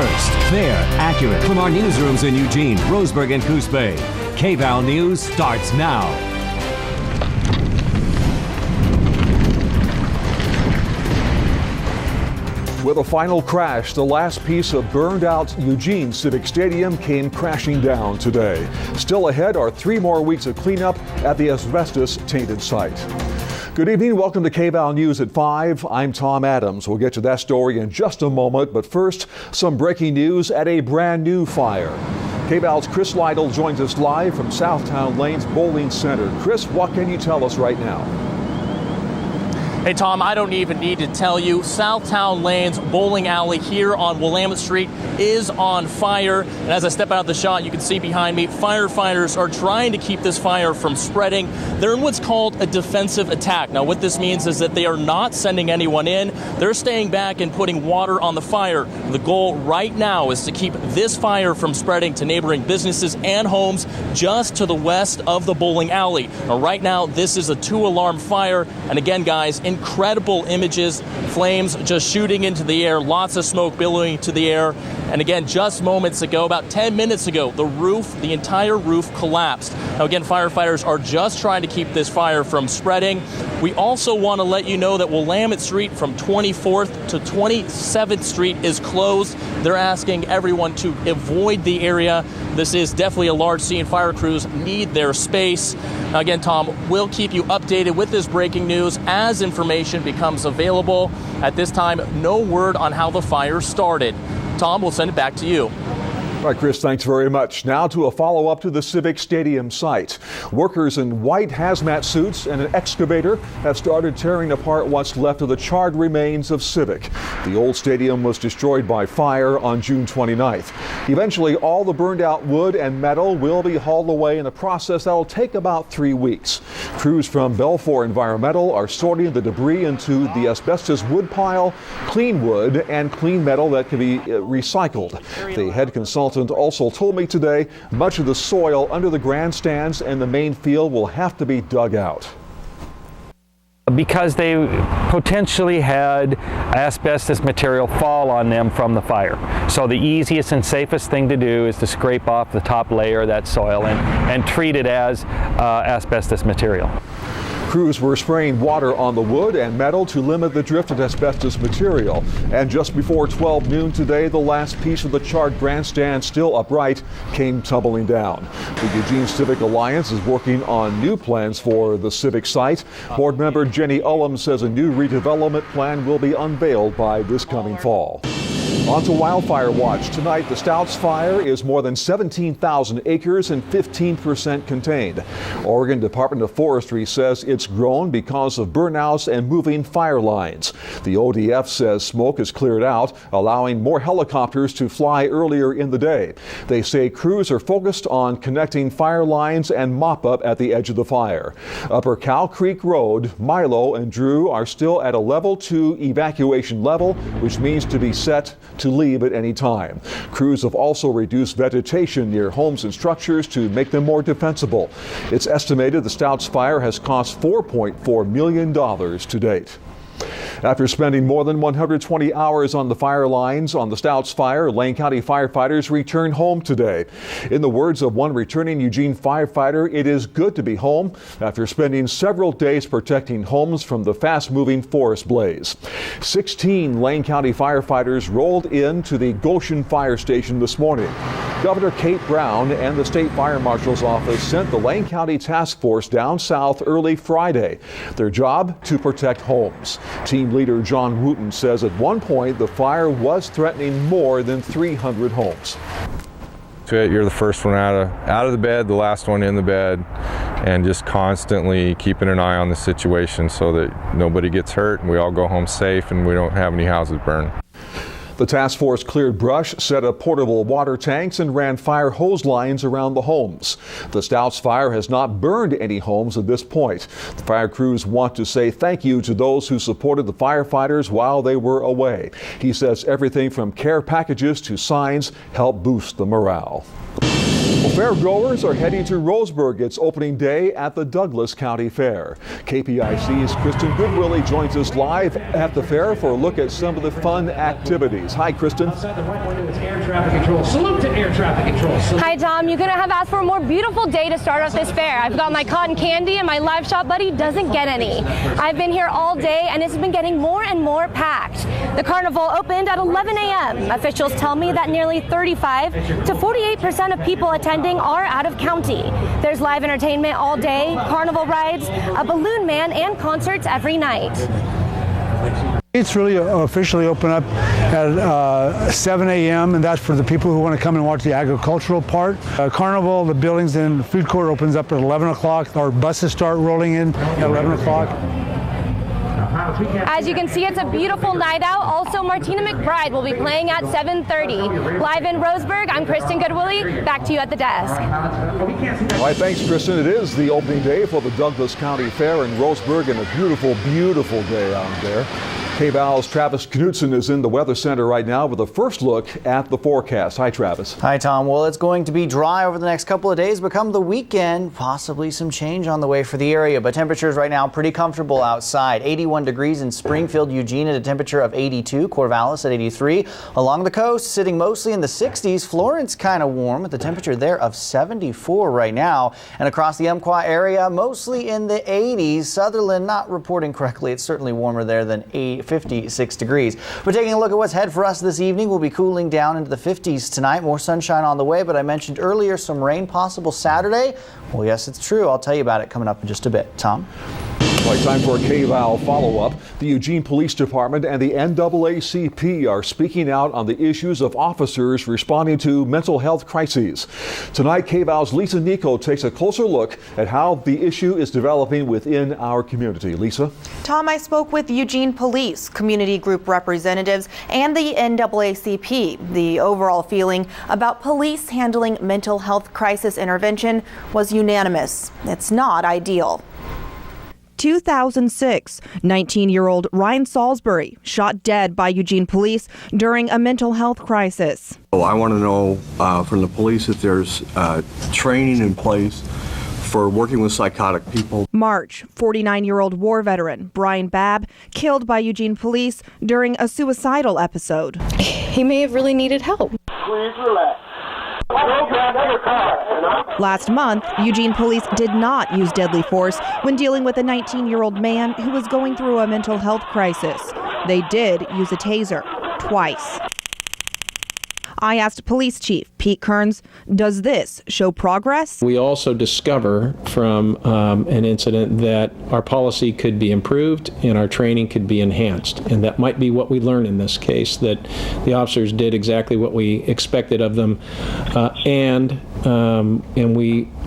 first, fair, accurate from our newsrooms in Eugene, Roseburg, and Coos Bay. KVAL News starts now. With a final crash, the last piece of burned-out Eugene Civic Stadium came crashing down today. Still ahead are 3 more weeks of cleanup at the asbestos-tainted site. Good evening. Welcome to KVAL News at 5. I'm Tom Adams. We'll get to that story in just a moment, but first, some breaking news at a brand new fire. KVAL's Chris Lytle joins us live from Southtowne Lanes Bowling Center. Chris, what can you tell us right now? Hey, Tom, I don't even need to tell you. Southtowne Lanes bowling alley here on Willamette Street is on fire. And as I step out of the shot, you can see behind me, firefighters are trying to keep this fire from spreading. They're in what's called a defensive attack. Now, what this means is that they are not sending anyone in. They're staying back and putting water on the fire. The goal right now is to keep this fire from spreading to neighboring businesses and homes just to the west of the bowling alley. Now, right now, this is a 2-alarm fire. And again, guys, incredible images, flames just shooting into the air, lots of smoke billowing to the air. And again, just moments ago, about 10 minutes ago, the entire roof collapsed. Now again, firefighters are just trying to keep this fire from spreading. We also want to let you know that Willamette Street from 24th to 27th Street is closed. They're asking everyone to avoid the area. This is definitely a large scene. Fire crews need their space. Now again, Tom, we'll keep you updated with this breaking news as information becomes available. At this time, no word on how the fire started. Tom, we'll send it back to you. All right, Chris, thanks very much. Now to a follow-up to the Civic Stadium site. Workers in white hazmat suits and an excavator have started tearing apart what's left of the charred remains of Civic. The old stadium was destroyed by fire on June 29th. Eventually, all the burned out wood and metal will be hauled away in a process that'll take about 3 weeks. Crews from Belfour Environmental are sorting the debris into the asbestos wood pile, clean wood, and clean metal that can be recycled. The head consultant also told me today much of the soil under the grandstands and the main field will have to be dug out. Because they potentially had asbestos material fall on them from the fire. So the easiest and safest thing to do is to scrape off the top layer of that soil and treat it as asbestos material. Crews were spraying water on the wood and metal to limit the drift of asbestos material. And just before 12 noon today, the last piece of the charred grandstand, still upright, came tumbling down. The Eugene Civic Alliance is working on new plans for the Civic site. Board member Jenny Ullum says a new redevelopment plan will be unveiled by this coming fall. On to wildfire watch. Tonight, the Stouts fire is more than 17,000 acres and 15% contained. Oregon Department of Forestry says it's grown because of burnouts and moving fire lines. The ODF says smoke is cleared out, allowing more helicopters to fly earlier in the day. They say crews are focused on connecting fire lines and mop up at the edge of the fire. Upper Cow Creek Road, Milo and Drew are still at a level 2 evacuation level, which means to be set to leave at any time. Crews have also reduced vegetation near homes and structures to make them more defensible. It's estimated the Stouts fire has cost $4.4 million to date. After spending more than 120 hours on the fire lines on the Stouts fire, Lane County firefighters returned home today. In the words of one returning Eugene firefighter, it is good to be home after spending several days protecting homes from the fast-moving forest blaze. 16 Lane County firefighters rolled into the Goshen Fire Station this morning. Governor Kate Brown and the State Fire Marshal's office sent the Lane County Task Force down south early Friday. Their job, to protect homes. Team leader John Wooten says at one point the fire was threatening more than 300 homes. You're the first one out of the bed, the last one in the bed, and just constantly keeping an eye on the situation so that nobody gets hurt and we all go home safe and we don't have any houses burned. The task force cleared brush, set up portable water tanks, and ran fire hose lines around the homes. The Stouts fire has not burned any homes at this point. The fire crews want to say thank you to those who supported the firefighters while they were away. He says everything from care packages to signs help boost the morale. Well, fairgoers are heading to Roseburg. It's opening day at the Douglas County Fair. KPIC's Kristen Goodwillie joins us live at the fair for a look at some of the fun activities. Hi, Kristen. Air traffic control. Salute to air traffic control. Hi, Tom. You couldn't have asked for a more beautiful day to start off this fair. I've got my cotton candy and my live shop buddy doesn't get any. I've been here all day and it's been getting more and more packed. The carnival opened at 11 a.m. Officials tell me that nearly 35 to 48% of people attending are out of county. There's live entertainment all day, carnival rides, a balloon man, and concerts every night. It's really officially open up at 7 a.m. and that's for the people who want to come and watch the agricultural part. Carnival, the buildings and food court opens up at 11 o'clock. Our buses start rolling in at 11 o'clock. As you can see, it's a beautiful night out. Also, Martina McBride will be playing at 7:30. Live in Roseburg, I'm Kristen Goodwillie. Back to you at the desk. All right, thanks, Kristen. It is the opening day for the Douglas County Fair in Roseburg, and a beautiful, beautiful day out there. KVAL's Travis Knutson is in the Weather Center right now with a first look at the forecast. Hi, Travis. Hi, Tom. Well, it's going to be dry over the next couple of days, but come the weekend, possibly some change on the way for the area. But temperatures right now pretty comfortable outside. 81 degrees in Springfield, Eugene at a temperature of 82. Corvallis at 83. Along the coast, sitting mostly in the 60s. Florence kind of warm with a temperature there of 74 right now. And across the Umpqua area, mostly in the 80s. Sutherland not reporting correctly. It's certainly warmer there than 56 degrees. We're taking a look at what's ahead for us this evening. We'll be cooling down into the 50s tonight. More sunshine on the way, but I mentioned earlier some rain possible Saturday. Well, yes, it's true. I'll tell you about it coming up in just a bit. Tom? All right, time for a KVAL follow-up. The Eugene Police Department and the NAACP are speaking out on the issues of officers responding to mental health crises. Tonight, KVAL's Lisa Nico takes a closer look at how the issue is developing within our community. Lisa? Tom, I spoke with Eugene Police, community group representatives, and the NAACP. The overall feeling about police handling mental health crisis intervention was unanimous. It's not ideal. 2006, 19-year-old Ryan Salisbury shot dead by Eugene police during a mental health crisis. I want to know from the police if there's training in place for working with psychotic people. March, 49-year-old war veteran Brian Babb killed by Eugene police during a suicidal episode. He may have really needed help. Please relax. Last month, Eugene police did not use deadly force when dealing with a 19-year-old man who was going through a mental health crisis. They did use a taser, twice. I asked Police Chief Pete Kearns, does this show progress? We also discover from an incident that our policy could be improved and our training could be enhanced. And that might be what we learned in this case, that the officers did exactly what we expected of them.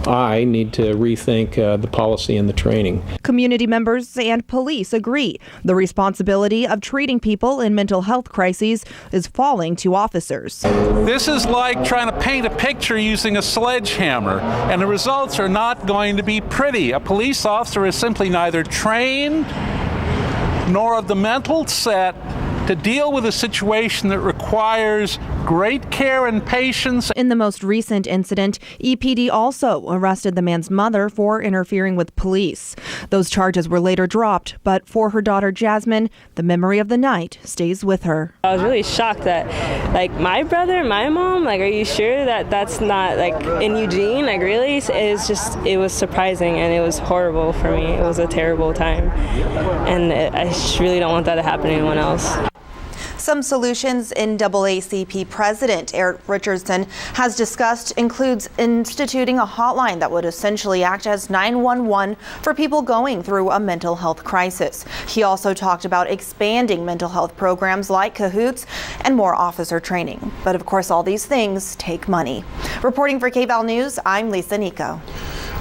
I need to rethink the policy and the training. Community members and police agree the responsibility of treating people in mental health crises is falling to officers. This is like trying to paint a picture using a sledgehammer, and the results are not going to be pretty. A police officer is simply neither trained nor of the mental set to deal with a situation that requires great care and patience. In the most recent incident, EPD also arrested the man's mother for interfering with police. Those charges were later dropped, but for her daughter Jasmine, the memory of the night stays with her. I was really shocked that, my brother and my mom, are you sure that that's not, in Eugene? Really? It was surprising and it was horrible for me. It was a terrible time. And I just really don't want that to happen to anyone else. Some solutions NAACP President Eric Richardson has discussed includes instituting a hotline that would essentially act as 911 for people going through a mental health crisis. He also talked about expanding mental health programs like Cahoots and more officer training. But of course, all these things take money. Reporting for KVAL News, I'm Lisa Nico.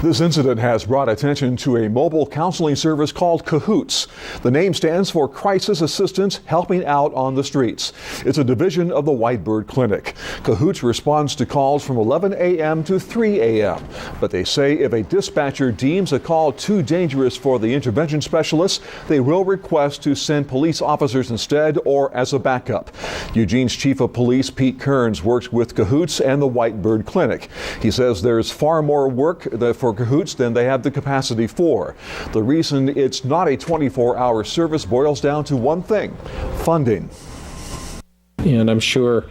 This incident has brought attention to a mobile counseling service called CAHOOTS. The name stands for Crisis Assistance Helping Out on the Streets. It's a division of the Whitebird Clinic. CAHOOTS responds to calls from 11 a.m. to 3 a.m. But they say if a dispatcher deems a call too dangerous for the intervention specialists, they will request to send police officers instead or as a backup. Eugene's Chief of Police, Pete Kearns, works with CAHOOTS and the Whitebird Clinic. He says there's far more work for CAHOOTS than they have the capacity for. The reason it's not a 24-hour service boils down to one thing: funding. And I'm sure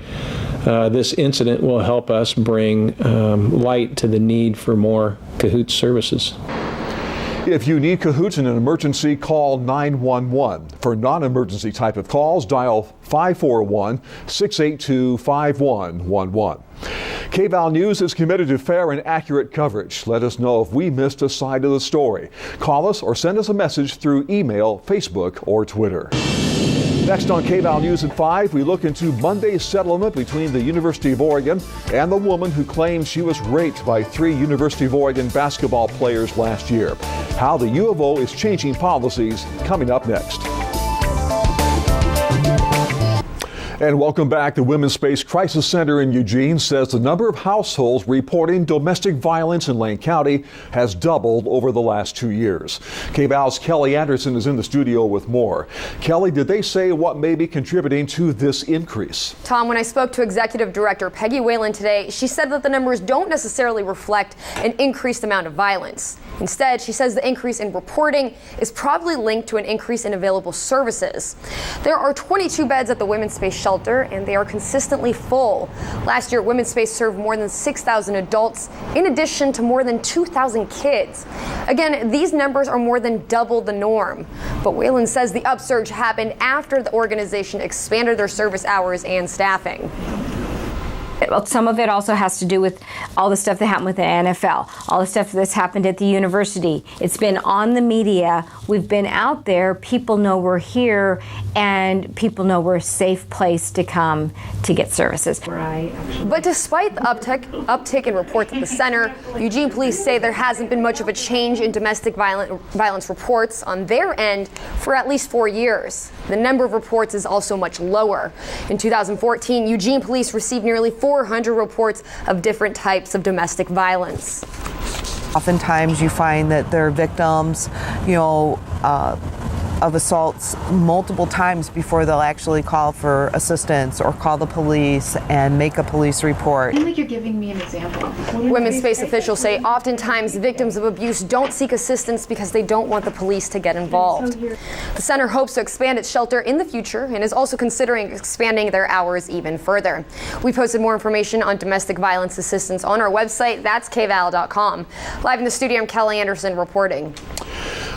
this incident will help us bring light to the need for more CAHOOTS services. If you need CAHOOTS in an emergency, call 911. For non-emergency type of calls, dial 541-682-5111. KVAL News is committed to fair and accurate coverage. Let us know if we missed a side of the story. Call us or send us a message through email, Facebook, or Twitter. Next on KVAL News at 5, we look into Monday's settlement between the University of Oregon and the woman who claims she was raped by 3 University of Oregon basketball players last year. How the U of O is changing policies, coming up next. And welcome back. The Women's Space Crisis Center in Eugene says the number of households reporting domestic violence in Lane County has doubled over the last 2 years. KVAL's Kelly Anderson is in the studio with more. Kelly, did they say what may be contributing to this increase? Tom, when I spoke to Executive Director Peggy Whalen today, she said that the numbers don't necessarily reflect an increased amount of violence. Instead, she says the increase in reporting is probably linked to an increase in available services. There are 22 beds at the Women's Space Shelter, and they are consistently full. Last year, Women's Space served more than 6,000 adults, in addition to more than 2,000 kids. Again, these numbers are more than double the norm. But Whalen says the upsurge happened after the organization expanded their service hours and staffing. Well, some of it also has to do with all the stuff that happened with the NFL, all the stuff that's happened at the university. It's been on the media. We've been out there. People know we're here, and people know we're a safe place to come to get services. Right. But despite the uptick in reports at the center, Eugene police say there hasn't been much of a change in domestic violence reports on their end for at least 4 years. The number of reports is also much lower. In 2014, Eugene police received nearly 400 reports of different types of domestic violence. Oftentimes you find that they're victims, of assaults multiple times before they'll actually call for assistance or call the police and make a police report. I feel like you're giving me an example. Women's Space officials say oftentimes victims of abuse don't seek assistance because they don't want the police to get involved. The center hopes to expand its shelter in the future and is also considering expanding their hours even further. We posted more information on domestic violence assistance on our website. That's KVAL.com. Live in the studio, I'm Kelly Anderson reporting.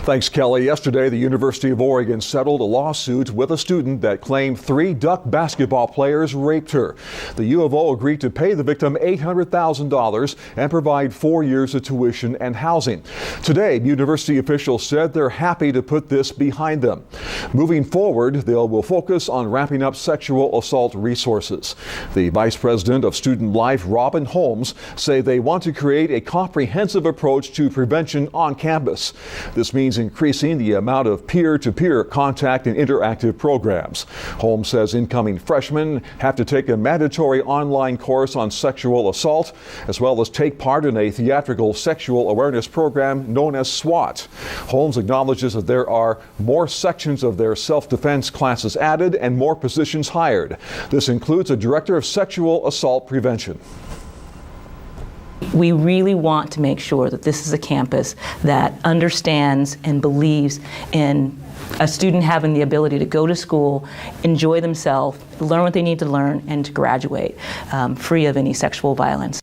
Thanks, Kelly. Yesterday, the University of Oregon settled a lawsuit with a student that claimed 3 Duck basketball players raped her. The U of O agreed to pay the victim $800,000 and provide 4 years of tuition and housing. Today, university officials said they're happy to put this behind them. Moving forward, they will focus on ramping up sexual assault resources. The Vice President of Student Life, Robin Holmes, say they want to create a comprehensive approach to prevention on campus. This means increasing the amount of peer-to-peer contact and interactive programs. Holmes says incoming freshmen have to take a mandatory online course on sexual assault, as well as take part in a theatrical sexual awareness program known as SWAT. Holmes acknowledges that there are more sections of their self-defense classes added and more positions hired. This includes a director of sexual assault prevention. We really want to make sure that this is a campus that understands and believes in a student having the ability to go to school, enjoy themselves, learn what they need to learn, and to graduate free of any sexual violence.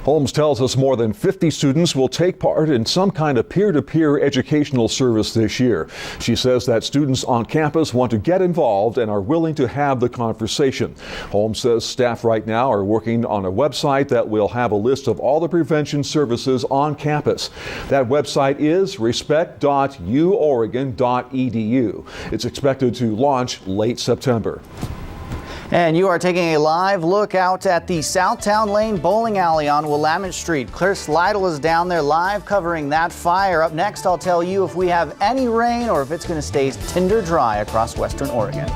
Holmes tells us more than 50 students will take part in some kind of peer-to-peer educational service this year. She says that students on campus want to get involved and are willing to have the conversation. Holmes says staff right now are working on a website that will have a list of all the prevention services on campus. That website is respect.uoregon.edu. It's expected to launch late September. And you are taking a live look out at the Southtowne Lane bowling alley on Willamette Street. Chris Lytle is down there live covering that fire. Up next, I'll tell you if we have any rain or if it's going to stay tinder dry across western Oregon.